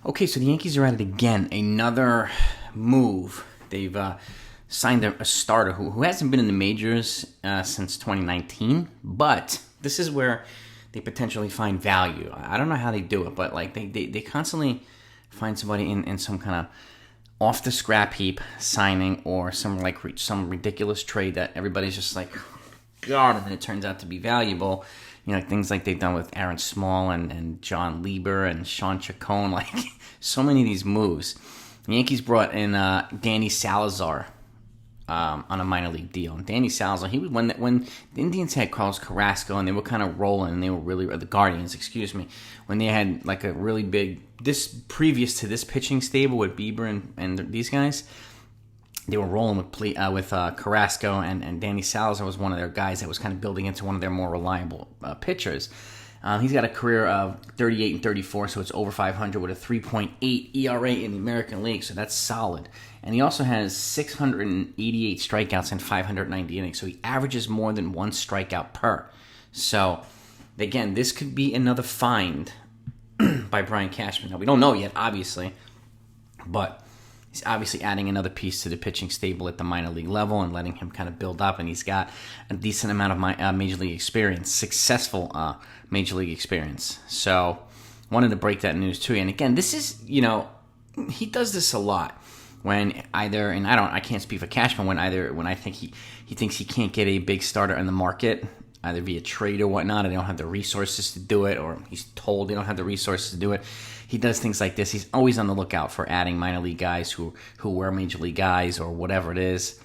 Okay, so the Yankees are at it again. Another move. They've signed a starter who hasn't been in the majors since 2019, but this is where they potentially find value. I don't know how they do it, but like they constantly find somebody in some kind of off the scrap heap signing or some ridiculous trade that everybody's just like, God, and then it turns out to be valuable. You know, things like they've done with Aaron Small and John Lieber and Sean Chacon, like so many of these moves. The Yankees brought in Danny Salazar on a minor league deal. And Danny Salazar, he was when the Indians had Carlos Carrasco and they were kind of rolling, and they were really, or the Guardians, excuse me, when they had like a really big, previous to this pitching stable with Bieber and these guys, they were rolling with Carrasco, and Danny Salazar was one of their guys that was kind of building into one of their more reliable pitchers. He's got a career of 38 and 34, so it's over 500 with a 3.8 ERA in the American League, so that's solid. And he also has 688 strikeouts and 590 innings, so he averages more than one strikeout per. So, again, this could be another find by Brian Cashman. Now, we don't know yet, obviously, but he's obviously adding another piece to the pitching stable at the minor league level and letting him kind of build up. And he's got a decent amount of major league experience, successful major league experience. So wanted to break that news to you. And again, this is, he does this a lot when either, and I can't speak for Cashman, when I think he thinks he can't get a big starter in the market, either via trade or whatnot, and they don't have the resources to do it, or he's told they don't have the resources to do it. He does things like this. He's always on the lookout for adding minor league guys who were major league guys or whatever it is.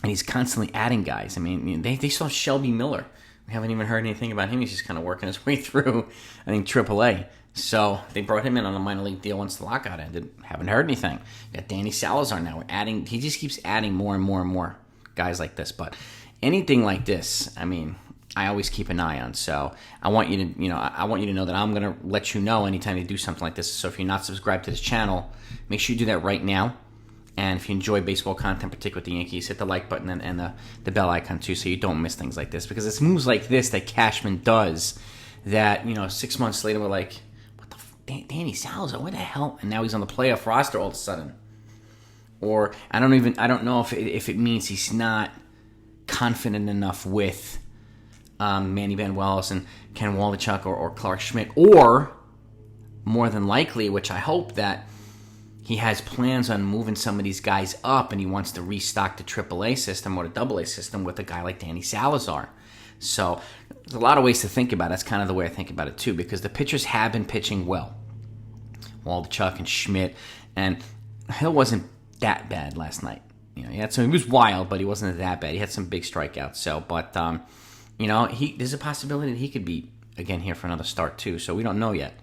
And he's constantly adding guys. I mean, they saw Shelby Miller. We haven't even heard anything about him. He's just kind of working his way through, I think, AAA. So they brought him in on a minor league deal once the lockout ended. Haven't heard anything. Got Danny Salazar now. We're adding. He just keeps adding more and more and more guys like this. But anything like this, I mean, I always keep an eye on. So I want you to, I want you to know that I'm going to let you know anytime you do something like this. So if you're not subscribed to this channel, make sure you do that right now. And if you enjoy baseball content, particularly with the Yankees, hit the like button and the bell icon too, so you don't miss things like this. Because it's moves like this that Cashman does that, 6 months later we're like, what the Danny Salazar, what the hell? And now he's on the playoff roster all of a sudden. Or I don't know if it means he's not confident enough with Manny Banuelos and Ken Waldichuk or Clark Schmidt, or more than likely, which I hope, that he has plans on moving some of these guys up and he wants to restock the AAA system or the AA system with a guy like Danny Salazar. So there's a lot of ways to think about it. That's kind of the way I think about it too, because the pitchers have been pitching well. Waldichuk and Schmidt, and Hill wasn't that bad last night. He was wild, but he wasn't that bad. He had some big strikeouts. So, but there's a possibility that he could be again here for another start too. So we don't know yet.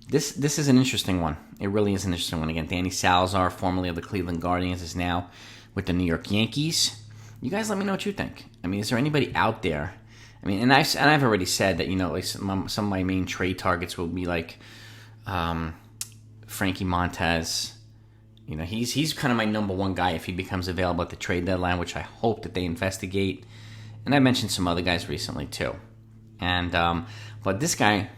This is an interesting one. It really is an interesting one. Again, Danny Salazar, formerly of the Cleveland Guardians, is now with the New York Yankees. You guys let me know what you think. I mean, is there anybody out there? I mean, and I've already said that, like some of my main trade targets will be like Frankie Montas. He's kind of my number one guy if he becomes available at the trade deadline, which I hope that they investigate. And I mentioned some other guys recently too. And but this guy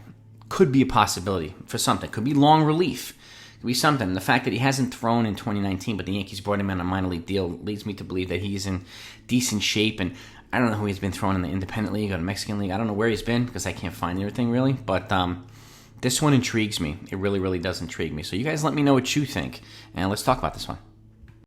could be a possibility for something. Could be long relief. Could be something. The fact that he hasn't thrown in 2019, but the Yankees brought him on a minor league deal, leads me to believe that he's in decent shape. And I don't know who he's been throwing in the independent league or the Mexican league. I don't know where he's been because I can't find everything really. But this one intrigues me. It really, really does intrigue me. So you guys let me know what you think. And let's talk about this one.